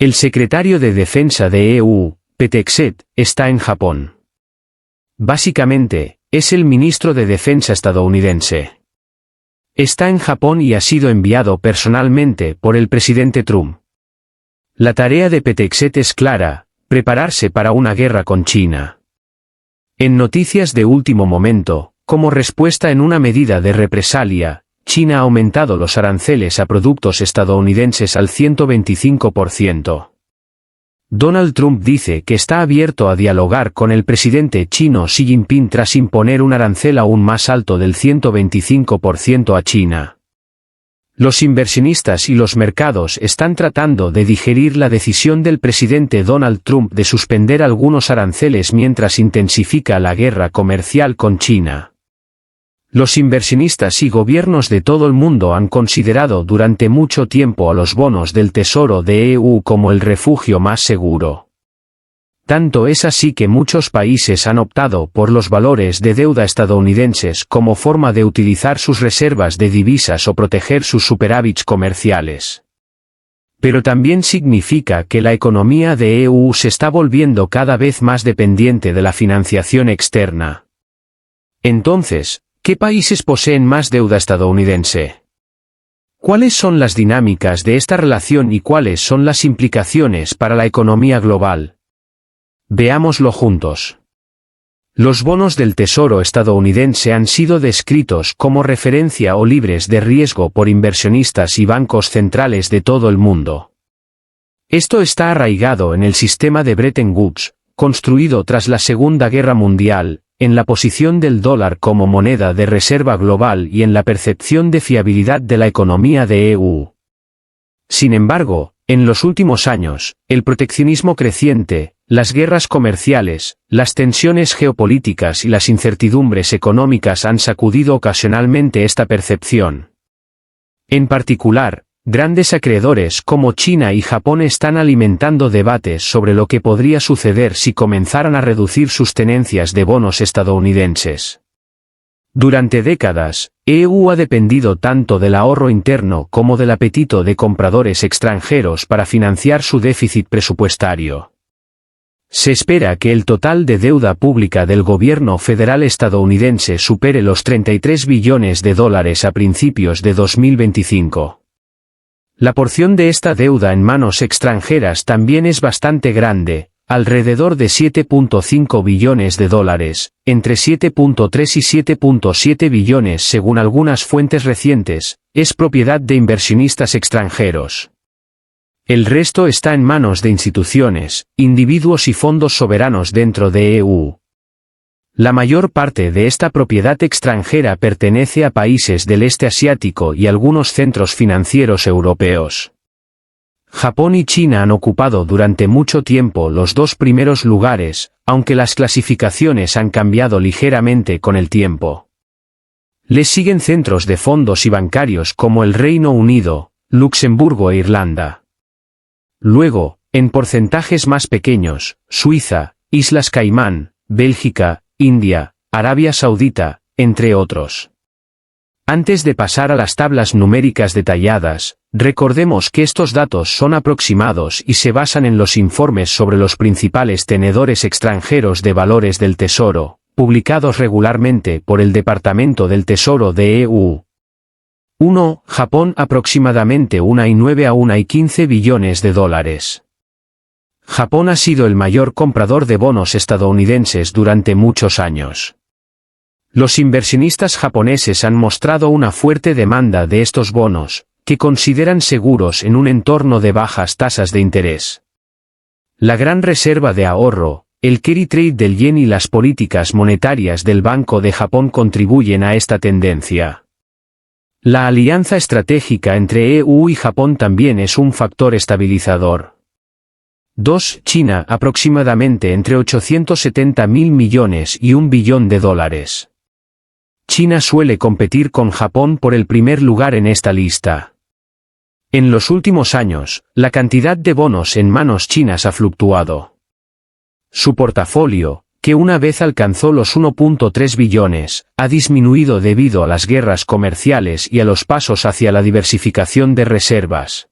El secretario de Defensa de EU, Pete Hegseth, está en Japón. Básicamente, es el ministro de Defensa estadounidense. Está en Japón y ha sido enviado personalmente por el presidente Trump. La tarea de Pete Hegseth es clara: prepararse para una guerra con China. En noticias de último momento, como respuesta en una medida de represalia, China ha aumentado los aranceles a productos estadounidenses al 125%. Donald Trump dice que está abierto a dialogar con el presidente chino Xi Jinping tras imponer un arancel aún más alto del 125% a China. Los inversionistas y los mercados están tratando de digerir la decisión del presidente Donald Trump de suspender algunos aranceles mientras intensifica la guerra comercial con China. Los inversionistas y gobiernos de todo el mundo han considerado durante mucho tiempo a los bonos del Tesoro de EU como el refugio más seguro. Tanto es así que muchos países han optado por los valores de deuda estadounidenses como forma de utilizar sus reservas de divisas o proteger sus superávits comerciales. Pero también significa que la economía de EU se está volviendo cada vez más dependiente de la financiación externa. Entonces, ¿qué países poseen más deuda estadounidense? ¿Cuáles son las dinámicas de esta relación y cuáles son las implicaciones para la economía global? Veámoslo juntos. Los bonos del Tesoro estadounidense han sido descritos como referencia o libres de riesgo por inversionistas y bancos centrales de todo el mundo. Esto está arraigado en el sistema de Bretton Woods, construido tras la Segunda Guerra Mundial, en la posición del dólar como moneda de reserva global y en la percepción de fiabilidad de la economía de EU. Sin embargo, en los últimos años, el proteccionismo creciente, las guerras comerciales, las tensiones geopolíticas y las incertidumbres económicas han sacudido ocasionalmente esta percepción. En particular, grandes acreedores como China y Japón están alimentando debates sobre lo que podría suceder si comenzaran a reducir sus tenencias de bonos estadounidenses. Durante décadas, EU ha dependido tanto del ahorro interno como del apetito de compradores extranjeros para financiar su déficit presupuestario. Se espera que el total de deuda pública del gobierno federal estadounidense supere los 33 billones de dólares a principios de 2025. La porción de esta deuda en manos extranjeras también es bastante grande, alrededor de 7.5 billones de dólares, entre 7.3 y 7.7 billones según algunas fuentes recientes, es propiedad de inversionistas extranjeros. El resto está en manos de instituciones, individuos y fondos soberanos dentro de EU. La mayor parte de esta propiedad extranjera pertenece a países del este asiático y algunos centros financieros europeos. Japón y China han ocupado durante mucho tiempo los dos primeros lugares, aunque las clasificaciones han cambiado ligeramente con el tiempo. Les siguen centros de fondos y bancarios como el Reino Unido, Luxemburgo e Irlanda. Luego, en porcentajes más pequeños, Suiza, Islas Caimán, Bélgica, India, Arabia Saudita, entre otros. Antes de pasar a las tablas numéricas detalladas, recordemos que estos datos son aproximados y se basan en los informes sobre los principales tenedores extranjeros de valores del Tesoro, publicados regularmente por el Departamento del Tesoro de EU. 1. Japón aproximadamente 1,9 a 1,15 billones de dólares. Japón ha sido el mayor comprador de bonos estadounidenses durante muchos años. Los inversionistas japoneses han mostrado una fuerte demanda de estos bonos, que consideran seguros en un entorno de bajas tasas de interés. La gran reserva de ahorro, el carry trade del yen y las políticas monetarias del Banco de Japón contribuyen a esta tendencia. La alianza estratégica entre EU y Japón también es un factor estabilizador. 2. China aproximadamente entre 870.000 millones y 1 billón de dólares. China suele competir con Japón por el primer lugar en esta lista. En los últimos años, la cantidad de bonos en manos chinas ha fluctuado. Su portafolio, que una vez alcanzó los 1.3 billones, ha disminuido debido a las guerras comerciales y a los pasos hacia la diversificación de reservas.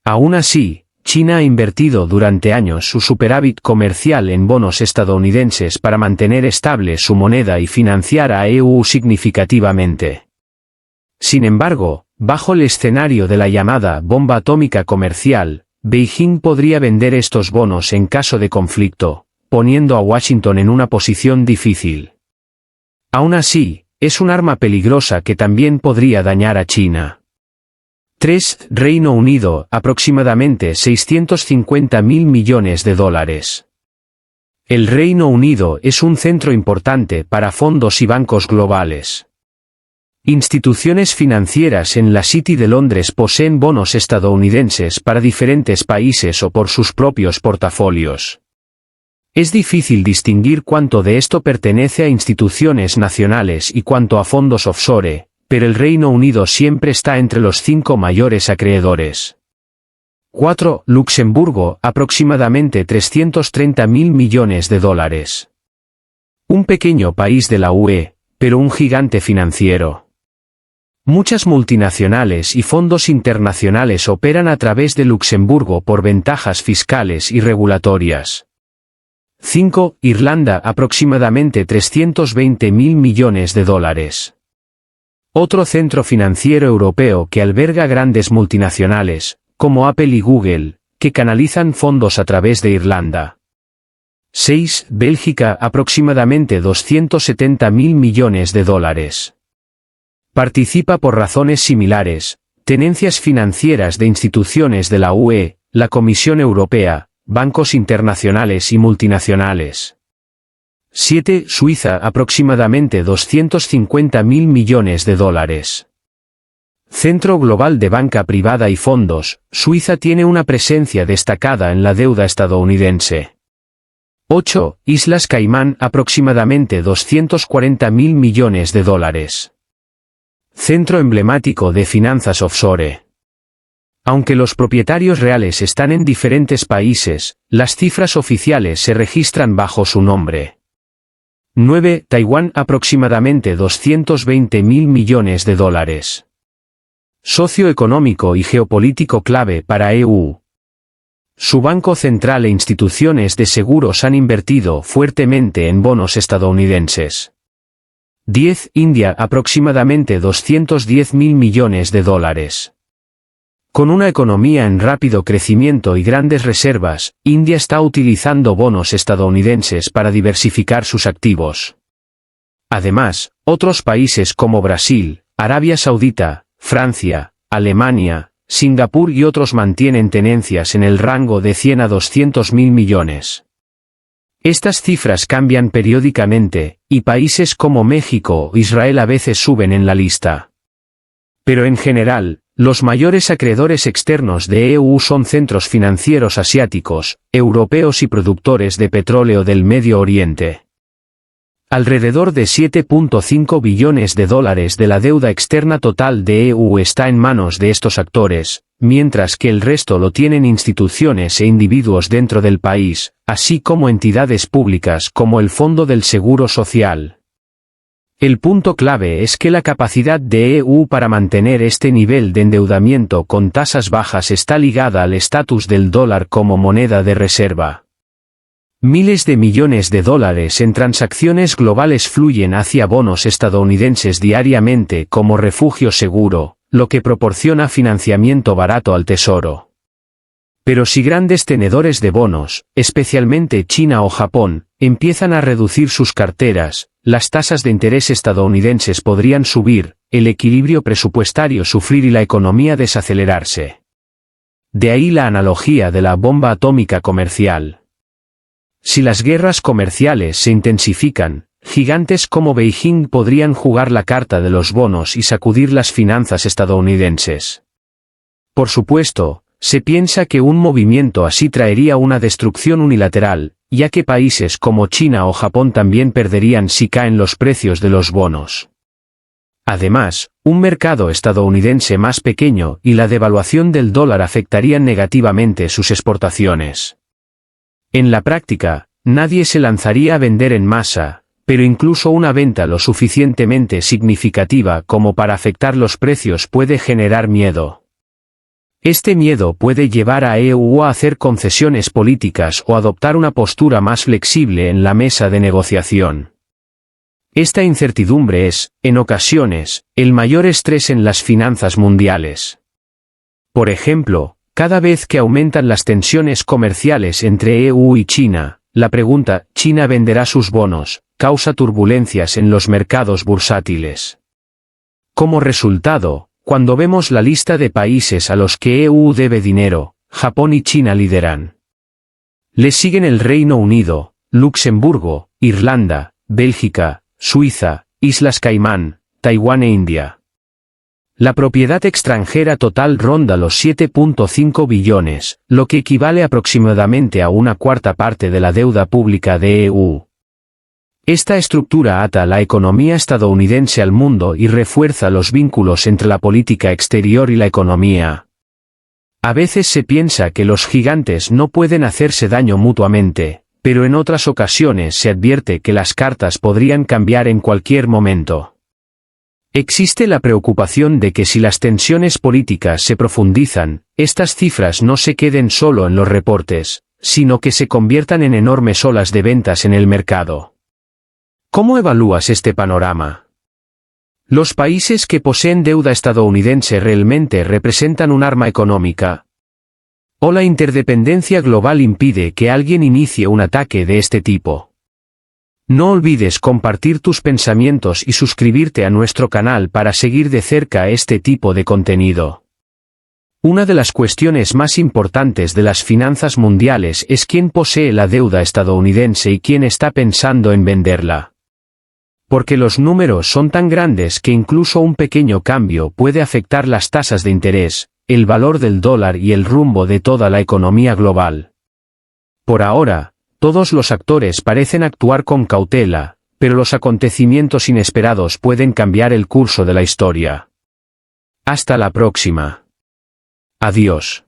Aún así, China ha invertido durante años su superávit comercial en bonos estadounidenses para mantener estable su moneda y financiar a EU significativamente. Sin embargo, bajo el escenario de la llamada bomba atómica comercial, Beijing podría vender estos bonos en caso de conflicto, poniendo a Washington en una posición difícil. Aún así, es un arma peligrosa que también podría dañar a China. 3. Reino Unido, aproximadamente 650.000 millones de dólares. El Reino Unido es un centro importante para fondos y bancos globales. Instituciones financieras en la City de Londres poseen bonos estadounidenses para diferentes países o por sus propios portafolios. Es difícil distinguir cuánto de esto pertenece a instituciones nacionales y cuánto a fondos offshore, pero el Reino Unido siempre está entre los 5 mayores acreedores. 4. Luxemburgo, aproximadamente 330.000 millones de dólares. Un pequeño país de la UE, pero un gigante financiero. Muchas multinacionales y fondos internacionales operan a través de Luxemburgo por ventajas fiscales y regulatorias. 5. Irlanda, aproximadamente 320.000 millones de dólares. Otro centro financiero europeo que alberga grandes multinacionales, como Apple y Google, que canalizan fondos a través de Irlanda. 6. Bélgica, aproximadamente 270.000 millones de dólares. Participa por razones similares, tenencias financieras de instituciones de la UE, la Comisión Europea, bancos internacionales y multinacionales. 7. Suiza, aproximadamente 250.000 millones de dólares. Centro global de banca privada y fondos, Suiza tiene una presencia destacada en la deuda estadounidense. 8. Islas Caimán, aproximadamente 240.000 millones de dólares. Centro emblemático de finanzas offshore. Aunque los propietarios reales están en diferentes países, las cifras oficiales se registran bajo su nombre. 9. Taiwán, aproximadamente 220.000 millones de dólares. Socio económico y geopolítico clave para EU. Su banco central e instituciones de seguros han invertido fuertemente en bonos estadounidenses. 10. India, aproximadamente 210.000 millones de dólares. Con una economía en rápido crecimiento y grandes reservas, India está utilizando bonos estadounidenses para diversificar sus activos. Además, otros países como Brasil, Arabia Saudita, Francia, Alemania, Singapur y otros mantienen tenencias en el rango de 100 a 200.000 millones. Estas cifras cambian periódicamente, y países como México o Israel a veces suben en la lista. Pero en general, los mayores acreedores externos de EU son centros financieros asiáticos, europeos y productores de petróleo del Medio Oriente. Alrededor de 7.5 billones de dólares de la deuda externa total de EU está en manos de estos actores, mientras que el resto lo tienen instituciones e individuos dentro del país, así como entidades públicas como el Fondo del Seguro Social. El punto clave es que la capacidad de EU para mantener este nivel de endeudamiento con tasas bajas está ligada al estatus del dólar como moneda de reserva. Miles de millones de dólares en transacciones globales fluyen hacia bonos estadounidenses diariamente como refugio seguro, lo que proporciona financiamiento barato al tesoro. Pero si grandes tenedores de bonos, especialmente China o Japón, empiezan a reducir sus carteras, las tasas de interés estadounidenses podrían subir, el equilibrio presupuestario sufrir y la economía desacelerarse. De ahí la analogía de la bomba atómica comercial. Si las guerras comerciales se intensifican, gigantes como Beijing podrían jugar la carta de los bonos y sacudir las finanzas estadounidenses. Por supuesto, se piensa que un movimiento así traería una destrucción unilateral, ya que países como China o Japón también perderían si caen los precios de los bonos. Además, un mercado estadounidense más pequeño y la devaluación del dólar afectarían negativamente sus exportaciones. En la práctica, nadie se lanzaría a vender en masa, pero incluso una venta lo suficientemente significativa como para afectar los precios puede generar miedo. Este miedo puede llevar a EU a hacer concesiones políticas o adoptar una postura más flexible en la mesa de negociación. Esta incertidumbre es, en ocasiones, el mayor estrés en las finanzas mundiales. Por ejemplo, cada vez que aumentan las tensiones comerciales entre EU y China, la pregunta ¿China venderá sus bonos?, causa turbulencias en los mercados bursátiles. Como resultado, cuando vemos la lista de países a los que EU debe dinero, Japón y China lideran. Le siguen el Reino Unido, Luxemburgo, Irlanda, Bélgica, Suiza, Islas Caimán, Taiwán e India. La propiedad extranjera total ronda los 7.5 billones, lo que equivale aproximadamente a una cuarta parte de la deuda pública de EU. Esta estructura ata la economía estadounidense al mundo y refuerza los vínculos entre la política exterior y la economía. A veces se piensa que los gigantes no pueden hacerse daño mutuamente, pero en otras ocasiones se advierte que las cartas podrían cambiar en cualquier momento. Existe la preocupación de que si las tensiones políticas se profundizan, estas cifras no se queden solo en los reportes, sino que se conviertan en enormes olas de ventas en el mercado. ¿Cómo evalúas este panorama? ¿Los países que poseen deuda estadounidense realmente representan un arma económica? ¿O la interdependencia global impide que alguien inicie un ataque de este tipo? No olvides compartir tus pensamientos y suscribirte a nuestro canal para seguir de cerca este tipo de contenido. Una de las cuestiones más importantes de las finanzas mundiales es quién posee la deuda estadounidense y quién está pensando en venderla. Porque los números son tan grandes que incluso un pequeño cambio puede afectar las tasas de interés, el valor del dólar y el rumbo de toda la economía global. Por ahora, todos los actores parecen actuar con cautela, pero los acontecimientos inesperados pueden cambiar el curso de la historia. Hasta la próxima. Adiós.